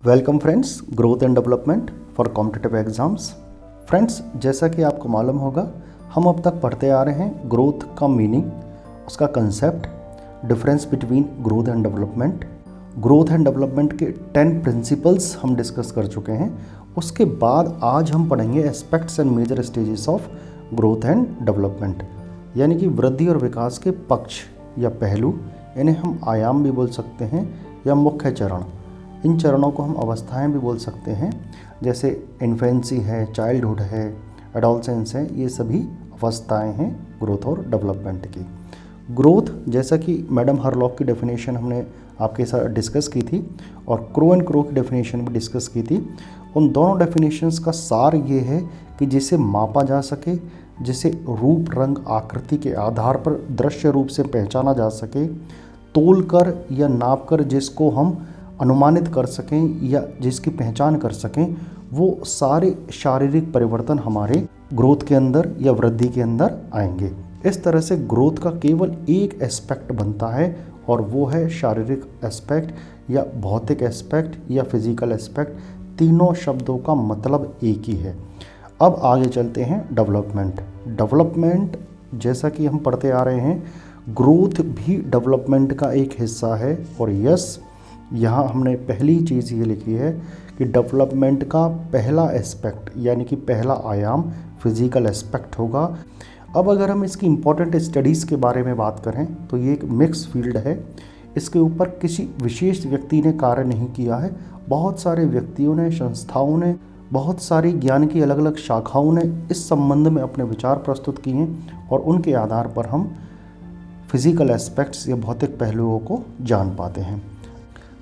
Welcome friends, growth and development for competitive exams. Friends, जैसा कि आपको मालूम होगा, हम अब तक पढ़ते आ रहे हैं ग्रोथ का मीनिंग, उसका concept, difference between growth and development. Growth and development के 10 प्रिंसिपल्स हम डिस्कस कर चुके हैं। उसके बाद आज हम पढ़ेंगे aspects and major stages of growth and development, यानी कि वृद्धि और विकास के पक्ष या पहलू, इन्हें हम आयाम भी बोल सकते हैं या मुख्य चरण। इन चरणों को हम अवस्थाएं भी बोल सकते हैं, जैसे इन्फेंसी है, चाइल्डहुड है, एडोलसेंस है। ये सभी अवस्थाएं हैं ग्रोथ और डेवलपमेंट की। ग्रोथ, जैसा कि मैडम हरलॉक की डेफिनेशन हमने आपके साथ डिस्कस की थी और क्रो एंड क्रो की डेफिनेशन भी डिस्कस की थी। उन दोनों डेफिनेशंस का सार ये है कि जिसे मापा जा सके, जिसे रूप रंग आकृति के आधार पर दृश्य रूप से पहचाना जा सके, तोल कर या नाप कर जिसको हम अनुमानित कर सकें या जिसकी पहचान कर सकें, वो सारे शारीरिक परिवर्तन हमारे ग्रोथ के अंदर या वृद्धि के अंदर आएंगे। इस तरह से ग्रोथ का केवल एक एस्पेक्ट बनता है और वो है शारीरिक एस्पेक्ट या भौतिक एस्पेक्ट या फिजिकल एस्पेक्ट। तीनों शब्दों का मतलब एक ही है। अब आगे चलते हैं डेवलपमेंट। डेवलपमेंट, जैसा कि हम पढ़ते आ रहे हैं, ग्रोथ भी डेवलपमेंट का एक हिस्सा है। और यस, यहाँ हमने पहली चीज़ ये लिखी है कि डेवलपमेंट का पहला एस्पेक्ट यानी कि पहला आयाम फिजिकल एस्पेक्ट होगा। अब अगर हम इसकी इम्पोर्टेंट स्टडीज़ के बारे में बात करें तो ये एक मिक्स फील्ड है। इसके ऊपर किसी विशेष व्यक्ति ने कार्य नहीं किया है। बहुत सारे व्यक्तियों ने, संस्थाओं ने, बहुत सारी ज्ञान की अलग अलग शाखाओं ने इस संबंध में अपने विचार प्रस्तुत किए हैं और उनके आधार पर हम फिजिकल एस्पेक्ट्स या भौतिक पहलुओं को जान पाते हैं।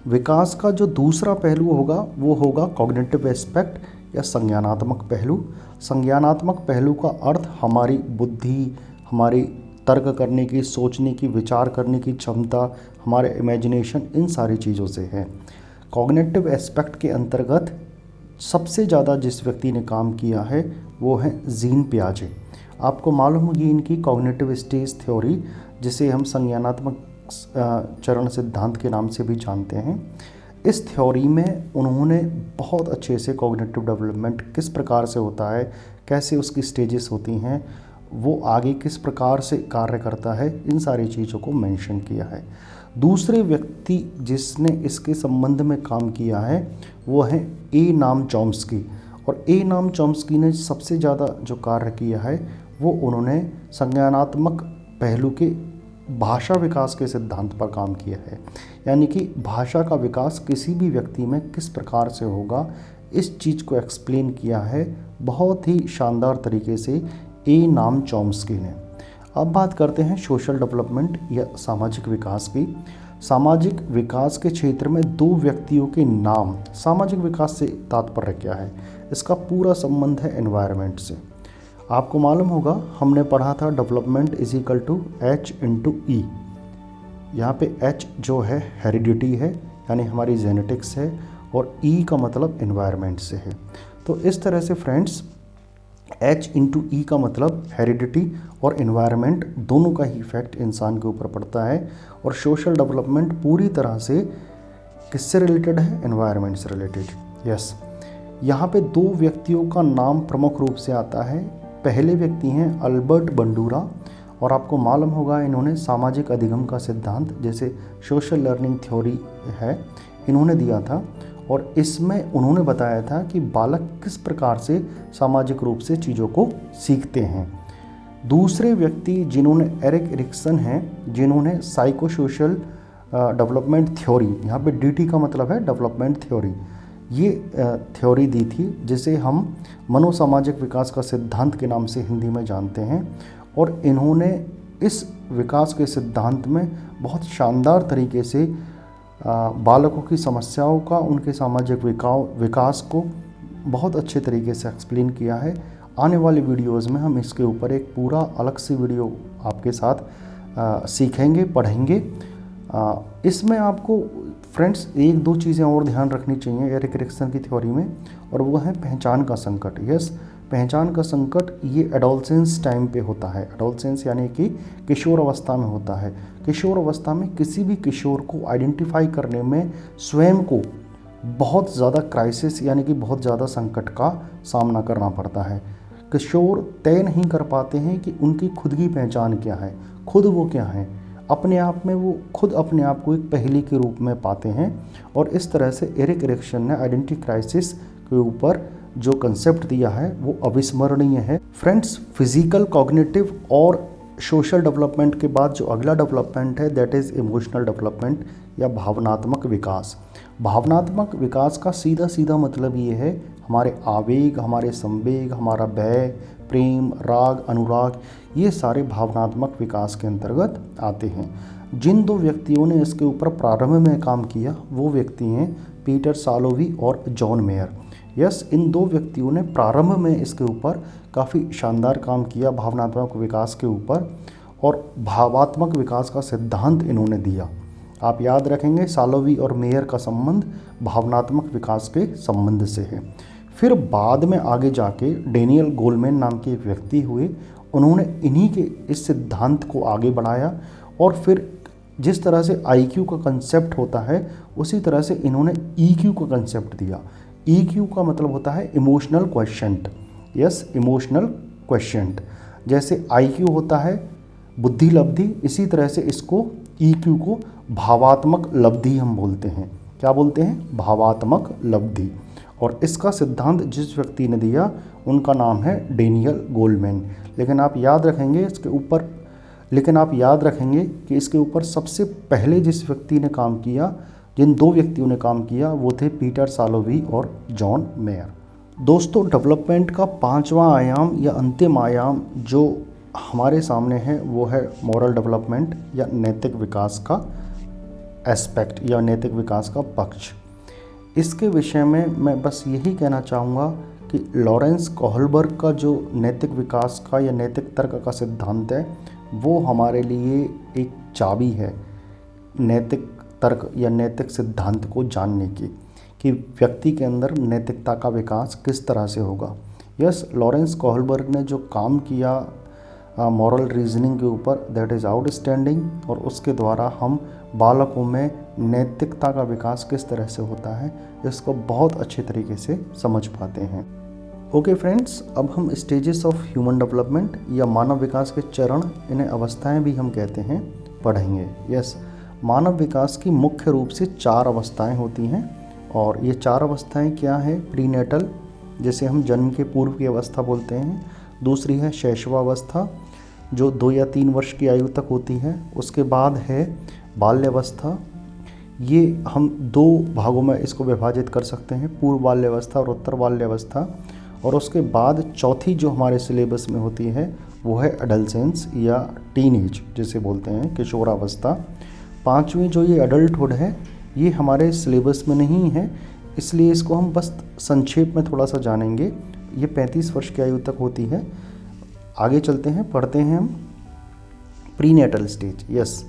विकास का जो दूसरा पहलू होगा वो होगा कॉग्निटिव एस्पेक्ट या संज्ञानात्मक पहलू। संज्ञानात्मक पहलू का अर्थ हमारी बुद्धि, हमारी तर्क करने की, सोचने की, विचार करने की क्षमता, हमारे इमेजिनेशन, इन सारी चीज़ों से है। कॉग्निटिव एस्पेक्ट के अंतर्गत सबसे ज़्यादा जिस व्यक्ति ने काम किया है वो है जीन पियाजे। आपको मालूम होगी इनकी कॉग्निटिव स्टेज थ्योरी, जिसे हम संज्ञानात्मक चरण सिद्धांत के नाम से भी जानते हैं। इस थ्योरी में उन्होंने बहुत अच्छे से कॉग्निटिव डेवलपमेंट किस प्रकार से होता है, कैसे उसकी स्टेजेस होती हैं, वो आगे किस प्रकार से कार्य करता है, इन सारी चीज़ों को मेंशन किया है। दूसरे व्यक्ति जिसने इसके संबंध में काम किया है वो है ए नाम चॉम्स्की। और ए नाम चॉम्स्की ने सबसे ज़्यादा जो कार्य किया है वो उन्होंने संज्ञानात्मक पहलू के भाषा विकास के सिद्धांत पर काम किया है। यानी कि भाषा का विकास किसी भी व्यक्ति में किस प्रकार से होगा, इस चीज़ को एक्सप्लेन किया है बहुत ही शानदार तरीके से ए नाम चॉम्स्की ने। अब बात करते हैं सोशल डेवलपमेंट या सामाजिक विकास की। सामाजिक विकास के क्षेत्र में दो व्यक्तियों के नाम। सामाजिक विकास से तात्पर्य क्या है? इसका पूरा संबंध है एनवायरनमेंट से। आपको मालूम होगा, हमने पढ़ा था development is equal to H into E. यहाँ पे H जो है हेरिडिटी है, यानी हमारी जेनेटिक्स है, और E का मतलब एनवायरनमेंट से है। तो इस तरह से फ्रेंड्स, H इंटू ई का मतलब हेरिडिटी और एनवायरनमेंट दोनों का ही इफेक्ट इंसान के ऊपर पड़ता है। और सोशल डेवलपमेंट पूरी तरह से किससे रिलेटेड है? एनवायरनमेंट से रिलेटेड। यस, यहाँ पे दो व्यक्तियों का नाम प्रमुख रूप से आता है। पहले व्यक्ति हैं अल्बर्ट बंडूरा, और आपको मालूम होगा इन्होंने सामाजिक अधिगम का सिद्धांत, जैसे सोशल लर्निंग थ्योरी है, इन्होंने दिया था। और इसमें उन्होंने बताया था कि बालक किस प्रकार से सामाजिक रूप से चीज़ों को सीखते हैं। दूसरे व्यक्ति जिन्होंने एरिक एरिक्सन हैं, जिन्होंने साइको सोशल डेवलपमेंट थ्योरी, यहाँ पे DT का मतलब है डेवलपमेंट थ्योरी, ये थ्योरी दी थी, जिसे हम मनोसामाजिक विकास का सिद्धांत के नाम से हिंदी में जानते हैं। और इन्होंने इस विकास के सिद्धांत में बहुत शानदार तरीके से बालकों की समस्याओं का, उनके सामाजिक विकास को बहुत अच्छे तरीके से एक्सप्लेन किया है। आने वाले वीडियोज़ में हम इसके ऊपर एक पूरा अलग से वीडियो आपके साथ सीखेंगे, पढ़ेंगे। इसमें आपको फ्रेंड्स एक दो चीज़ें और ध्यान रखनी चाहिए एरिक एरिक्सन की थ्योरी में, और वो है पहचान का संकट। यस, पहचान का संकट ये एडोलसेंस टाइम पे होता है। एडोलसेंस यानी कि किशोर अवस्था में होता है। किशोर अवस्था में किसी भी किशोर को आइडेंटिफाई करने में स्वयं को बहुत ज़्यादा क्राइसिस यानी कि बहुत ज़्यादा संकट का सामना करना पड़ता है। किशोर तय नहीं कर पाते हैं कि उनकी खुद की पहचान क्या है, खुद वो क्या है। अपने आप में वो खुद अपने आप को एक पहेली के रूप में पाते हैं। और इस तरह से एरिक एरिक्सन ने आइडेंटिटी क्राइसिस के ऊपर जो कंसेप्ट दिया है वो अविस्मरणीय है। फ्रेंड्स, फिजिकल, कॉग्निटिव और सोशल डेवलपमेंट के बाद जो अगला डेवलपमेंट है दैट इज़ इमोशनल डेवलपमेंट या भावनात्मक विकास। भावनात्मक विकास का सीधा सीधा मतलब ये है हमारे आवेग, हमारे संवेग, हमारा भय, प्रेम, राग, अनुराग, ये सारे भावनात्मक विकास के अंतर्गत आते हैं। जिन दो व्यक्तियों ने इसके ऊपर प्रारंभ में काम किया वो व्यक्ति हैं पीटर सालोवी और जॉन मेयर। यस, इन दो व्यक्तियों ने प्रारंभ में इसके ऊपर काफ़ी शानदार काम किया भावनात्मक विकास के ऊपर, और भावात्मक विकास का सिद्धांत इन्होंने दिया। आप याद रखेंगे सालोवी और मेयर का संबंध भावनात्मक विकास के संबंध से है। फिर बाद में आगे जाके डेनियल गोलमैन नाम के एक व्यक्ति हुए, उन्होंने इन्हीं के इस सिद्धांत को आगे बढ़ाया। और फिर जिस तरह से IQ का कंसेप्ट होता है उसी तरह से इन्होंने EQ का कंसेप्ट दिया। EQ का मतलब होता है इमोशनल क्वेश्चंट। Yes, emotional क्वेश्चंट। जैसे IQ होता है बुद्धि लब्धि, इसी तरह से इसको EQ को भावात्मक लब्धि हम बोलते हैं। क्या बोलते हैं? भावात्मक लब्धि। और इसका सिद्धांत जिस व्यक्ति ने दिया उनका नाम है डेनियल गोलमैन। लेकिन आप याद रखेंगे कि इसके ऊपर सबसे पहले जिस व्यक्ति ने काम किया, जिन दो व्यक्तियों ने काम किया, वो थे पीटर सालोवी और जॉन मेयर। दोस्तों, डेवलपमेंट का पांचवा आयाम या अंतिम आयाम जो हमारे सामने है वो है मॉरल डेवलपमेंट या नैतिक विकास का एस्पेक्ट या नैतिक विकास का पक्ष। इसके विषय में मैं बस यही कहना चाहूँगा कि लॉरेंस कोहलबर्ग का जो नैतिक विकास का या नैतिक तर्क का सिद्धांत है वो हमारे लिए एक चाबी है नैतिक तर्क या नैतिक सिद्धांत को जानने की, कि व्यक्ति के अंदर नैतिकता का विकास किस तरह से होगा। यस, लॉरेंस कोहलबर्ग ने जो काम किया मॉरल रीजनिंग के ऊपर दैट इज़ आउटस्टैंडिंग, और उसके द्वारा हम बालकों में नैतिकता का विकास किस तरह से होता है इसको बहुत अच्छे तरीके से समझ पाते हैं। ओके फ्रेंड्स, अब हम स्टेजेस ऑफ ह्यूमन डेवलपमेंट या मानव विकास के चरण, इन्हें अवस्थाएं भी हम कहते हैं, पढ़ेंगे। यस, मानव विकास की मुख्य रूप से 4 अवस्थाएं होती हैं, और ये 4 अवस्थाएं क्या हैं? प्रीनेटल, जिसे हम जन्म के पूर्व की अवस्था बोलते हैं। दूसरी है शैशवावस्था जो 2 या 3 वर्ष की आयु तक होती है। उसके बाद है बाल्यावस्था, ये हम 2 भागों में इसको विभाजित कर सकते हैं, पूर्व बाल्यावस्था और उत्तर बाल्यावस्था। और उसके बाद चौथी जो हमारे सिलेबस में होती है वो है एडल्सेंस या टीनेज जिसे बोलते हैं, किशोरावस्था। 5वीं जो ये एडल्टहुड है ये हमारे सिलेबस में नहीं है, इसलिए इसको हम बस संक्षेप में थोड़ा सा जानेंगे। ये 35 वर्ष की आयु तक होती है। आगे चलते हैं, पढ़ते हैं हम prenatal stage. Yes,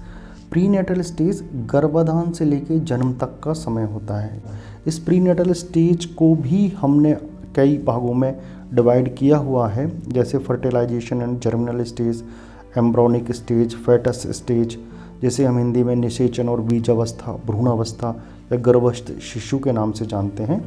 prenatal stage गर्भाधान से लेकर जन्म तक का समय होता है। इस प्रीनेटल स्टेज को भी हमने कई भागों में डिवाइड किया हुआ है, जैसे fertilisation and germinal stage, embryonic stage, foetus stage, जिसे हम हिंदी में निषेचन और बीजावस्था, भ्रूणावस्था या गर्भस्थ शिशु के नाम से जानते हैं।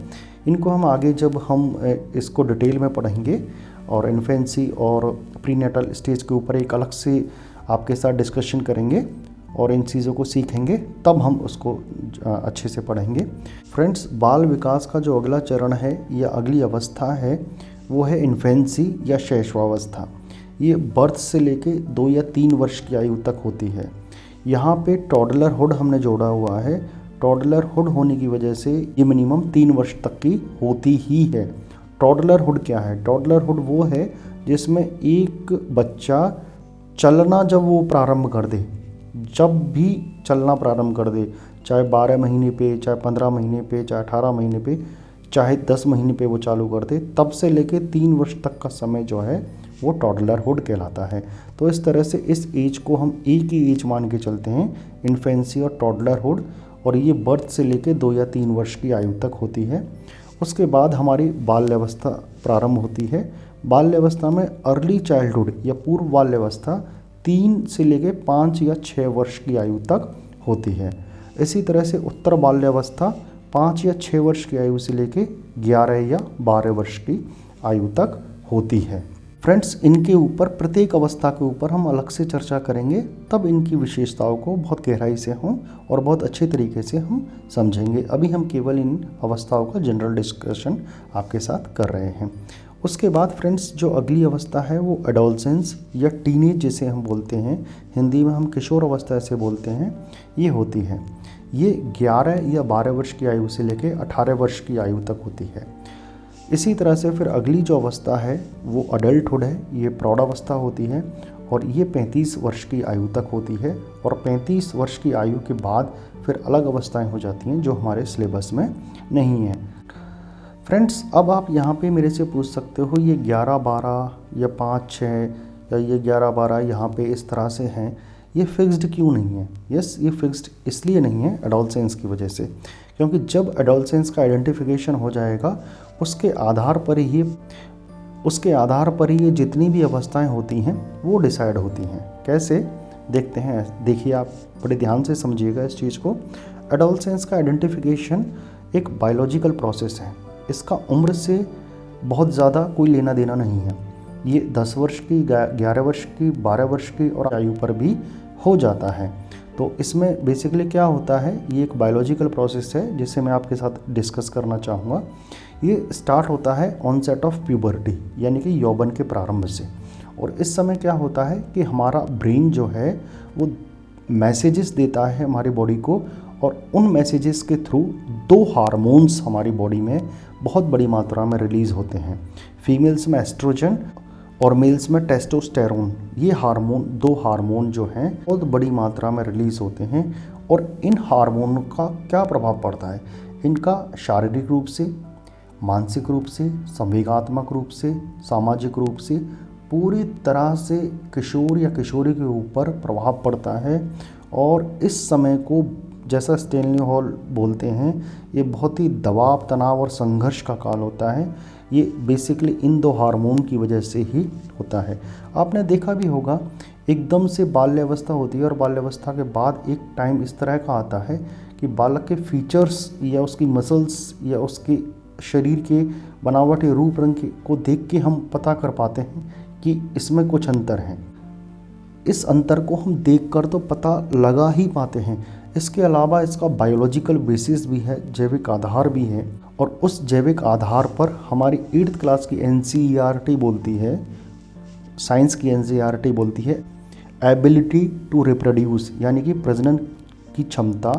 इनको हम आगे जब हम इसको डिटेल में पढ़ेंगे और इन्फेंसी और प्रीनेटल स्टेज के ऊपर एक अलग से आपके साथ डिस्कशन करेंगे और इन चीज़ों को सीखेंगे, तब हम उसको अच्छे से पढ़ेंगे। फ्रेंड्स, बाल विकास का जो अगला चरण है या अगली अवस्था है वो है इन्फेंसी या शैशवावस्था। ये बर्थ से लेके 2 या 3 वर्ष की आयु तक होती है। यहाँ पे टॉडलरहुड हमने जोड़ा हुआ है। टॉडलरहुड होने की वजह से ये मिनिमम 3 वर्ष तक की होती ही है। टॉडलरहुड क्या है? टॉडलरहुड वो है जिसमें एक बच्चा चलना जब वो प्रारंभ कर दे, जब भी चलना प्रारंभ कर दे, चाहे 12 महीने पे, चाहे 15 महीने पे, चाहे 18 महीने पे, चाहे 10 महीने पे वो चालू कर दे, तब से लेके 3 वर्ष तक का समय जो है वो टॉडलरहुड कहलाता है। तो इस तरह से इस एज को हम एक ही एज मान के चलते हैं, इन्फेंसी और टॉडलरहुड, और ये बर्थ से लेके 2 या 3 वर्ष की आयु तक होती है। उसके बाद हमारी बाल्यावस्था प्रारंभ होती है। बाल्यावस्था में अर्ली चाइल्डहुड या पूर्व बाल्यावस्था 3 से लेके 5 या 6 वर्ष की आयु तक होती है। इसी तरह से उत्तर बाल्यावस्था 5 या 6 वर्ष की आयु से लेके 11 या 12 वर्ष की आयु तक होती है। फ्रेंड्स, इनके ऊपर प्रत्येक अवस्था के ऊपर हम अलग से चर्चा करेंगे, तब इनकी विशेषताओं को बहुत गहराई से हम और बहुत अच्छे तरीके से हम समझेंगे। अभी हम केवल इन अवस्थाओं का जनरल डिस्कशन आपके साथ कर रहे हैं। उसके बाद फ्रेंड्स, जो अगली अवस्था है वो एडोलसेंस या टीनेज जिसे हम बोलते हैं, हिंदी में हम किशोर अवस्था ऐसे बोलते हैं, ये होती है। ये 11 या 12 वर्ष की आयु से लेकर 18 वर्ष की आयु तक होती है। इसी तरह से फिर अगली जो अवस्था है वो अडल्टहुड है, ये प्रौढ़ावस्था होती है और ये 35 वर्ष की आयु तक होती है। और 35 वर्ष की आयु के बाद फिर अलग अवस्थाएं हो जाती हैं जो हमारे सिलेबस में नहीं है। फ्रेंड्स, अब आप यहाँ पे मेरे से पूछ सकते हो ये 11-12 या 5-6 या ये 11-12 यहाँ पे इस तरह से हैं, ये फिक्स्ड क्यों नहीं है? यस, ये फिक्स्ड इसलिए नहीं है एडोलसेंस की वजह से, क्योंकि जब एडोलसेंस का आइडेंटिफिकेशन हो जाएगा उसके आधार पर ही ये जितनी भी अवस्थाएं होती हैं वो डिसाइड होती हैं। कैसे देखते हैं, देखिए आप बड़े ध्यान से समझिएगा इस चीज़ को। एडोलसेंस का आइडेंटिफिकेशन एक बायोलॉजिकल प्रोसेस है, इसका उम्र से बहुत ज़्यादा कोई लेना देना नहीं है। ये 10 वर्ष की, 11 वर्ष की, 12 वर्ष की और आयु पर भी हो जाता है। तो इसमें बेसिकली क्या होता है, ये एक बायोलॉजिकल प्रोसेस है जिसे मैं आपके साथ डिस्कस करना चाहूँगा। ये स्टार्ट होता है ऑनसेट ऑफ प्यूबर्टी, यानी कि यौवन के प्रारंभ से। और इस समय क्या होता है कि हमारा ब्रेन जो है वो मैसेजेस देता है हमारी बॉडी को, और उन मैसेजेस के थ्रू 2 हार्मोन्स हमारी बॉडी में बहुत बड़ी मात्रा में रिलीज़ होते हैं। फीमेल्स में एस्ट्रोजन और मेल्स में टेस्टोस्टेरोन, ये दो हार्मोन जो हैं बहुत बड़ी मात्रा में रिलीज़ होते हैं। और इन हार्मोन का क्या प्रभाव पड़ता है, इनका शारीरिक रूप से, मानसिक रूप से, संवेगात्मक रूप से, सामाजिक रूप से पूरी तरह से किशोर या किशोरी के ऊपर प्रभाव पड़ता है। और इस समय को, जैसा स्टेनली हॉल बोलते हैं, ये बहुत ही दबाव, तनाव और संघर्ष का काल होता है। ये बेसिकली इन 2 हार्मोन की वजह से ही होता है। आपने देखा भी होगा, एकदम से बाल्यावस्था होती है और बाल्यावस्था के बाद एक टाइम इस तरह का आता है कि बालक के फीचर्स या उसकी मसल्स या उसके शरीर के बनावट या रूप रंग को देख के हम पता कर पाते हैं कि इसमें कुछ अंतर है। इस अंतर को हम देखकर तो पता लगा ही पाते हैं। इसके अलावा इसका बायोलॉजिकल बेसिस भी है, जैविक आधार भी है। और उस जैविक आधार पर हमारी 8th क्लास की NCERT बोलती है, साइंस की NCERT बोलती है, एबिलिटी टू रिप्रोड्यूस, यानी कि प्रजनन की क्षमता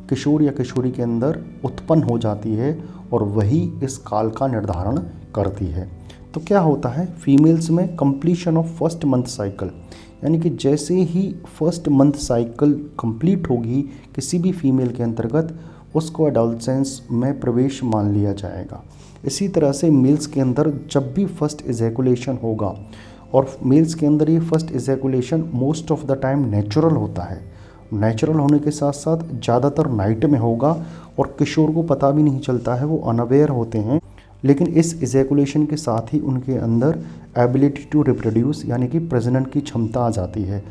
किशोर या किशोरी के अंदर उत्पन्न हो जाती है और वही इस काल का निर्धारण करती है। तो क्या होता है, फीमेल्स में completion of first month cycle, यानी कि जैसे ही फर्स्ट मंथ साइकिल कंप्लीट होगी किसी भी फीमेल के अंतर्गत, उसको एडोलसेंस में प्रवेश मान लिया जाएगा। इसी तरह से मेल्स के अंदर जब भी फर्स्ट इजैकुलेशन होगा, और मेल्स के अंदर ये first ejaculation most of the time natural होता है, नेचुरल होने के साथ साथ ज़्यादातर नाइट में होगा और किशोर को पता भी नहीं चलता है, वो अनअवेयर होते हैं। लेकिन इस इजैकुलेशन के साथ ही उनके अंदर एबिलिटी टू रिप्रोड्यूस, यानी कि प्रजनन की क्षमता आ जाती है।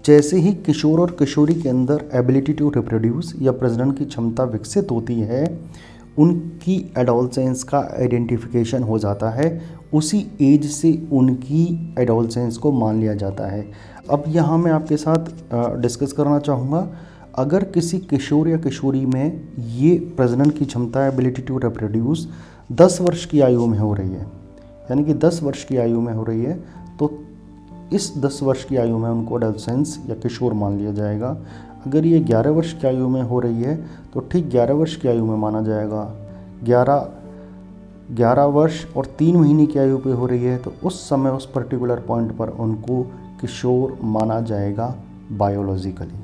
जैसे ही किशोर और किशोरी के अंदर एबिलिटी टू रिप्रोड्यूस या प्रजनन की क्षमता विकसित होती है, उनकी एडोलसेंस का आइडेंटिफिकेशन हो जाता है। उसी एज से उनकी एडोलसेंस को मान लिया जाता है। अब यहाँ मैं आपके साथ डिस्कस करना चाहूँगा, अगर किसी किशोर या किशोरी में ये प्रजनन की क्षमता एबिलिटी टू रिप्रोड्यूस 10 वर्ष की आयु में हो रही है, यानी कि 10 वर्ष की आयु में हो रही है, तो इस 10 वर्ष की आयु में उनको एडोलसेंस या किशोर मान लिया जाएगा। अगर ये 11 वर्ष की आयु में हो रही है तो ठीक 11 वर्ष की आयु में माना जाएगा। 11 वर्ष और 3 महीने की आयु पे हो रही है तो उस समय उस पर्टिकुलर पॉइंट पर उनको किशोर माना जाएगा बायोलॉजिकली।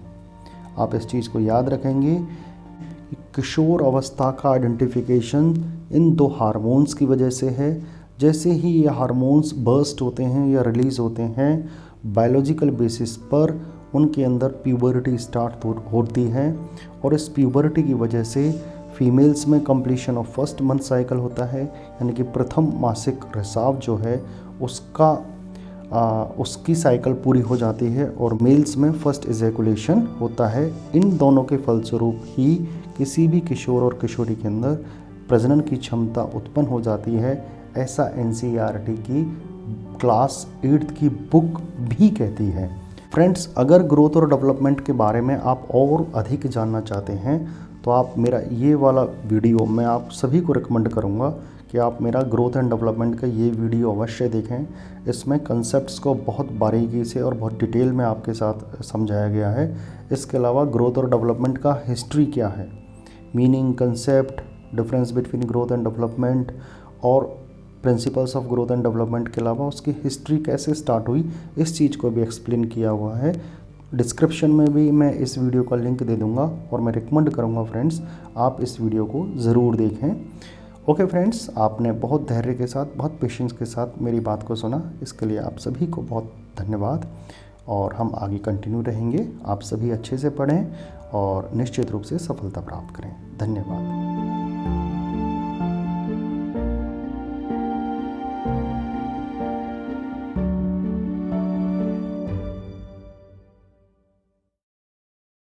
आप इस चीज़ को याद रखेंगे कि किशोर अवस्था का आइडेंटिफिकेशन इन 2 हार्मोन्स की वजह से है। जैसे ही ये हार्मोन्स बर्स्ट होते हैं या रिलीज़ होते हैं, बायोलॉजिकल बेसिस पर उनके अंदर प्यूबर्टी स्टार्ट होती है और इस प्यूबर्टी की वजह से फीमेल्स में completion of first month cycle होता है, यानी कि प्रथम मासिक रिसाव जो है उसकी साइकिल पूरी हो जाती है और मेल्स में फर्स्ट इजैकुलेशन होता है। इन दोनों के फलस्वरूप ही किसी भी किशोर और किशोरी के अंदर प्रजनन की क्षमता उत्पन्न हो जाती है, ऐसा NCERT की क्लास 8th की बुक भी कहती है। फ्रेंड्स, अगर ग्रोथ और डेवलपमेंट के बारे में आप और अधिक जानना चाहते हैं तो आप मेरा ये वाला वीडियो मैं आप सभी को रिकमेंड करूँगा कि आप मेरा ग्रोथ एंड डेवलपमेंट का ये वीडियो अवश्य देखें। इसमें कंसेप्ट्स को बहुत बारीकी से और बहुत डिटेल में आपके साथ समझाया गया है। इसके अलावा ग्रोथ और डेवलपमेंट का हिस्ट्री क्या है, meaning, concept, difference between growth and development और principles of growth and development के अलावा उसकी हिस्ट्री कैसे स्टार्ट हुई, इस चीज़ को भी एक्सप्लेन किया हुआ है। डिस्क्रिप्शन में भी मैं इस वीडियो का लिंक दे दूंगा और मैं रिकमेंड करूंगा फ्रेंड्स आप इस वीडियो को ज़रूर देखें। ओके फ्रेंड्स, आपने बहुत धैर्य के साथ, बहुत पेशेंस के साथ मेरी बात को सुना, इसके लिए आप सभी को बहुत धन्यवाद। और हम आगे कंटिन्यू रहेंगे। आप सभी अच्छे से पढ़ें और निश्चित रूप से सफलता प्राप्त करें। धन्यवाद।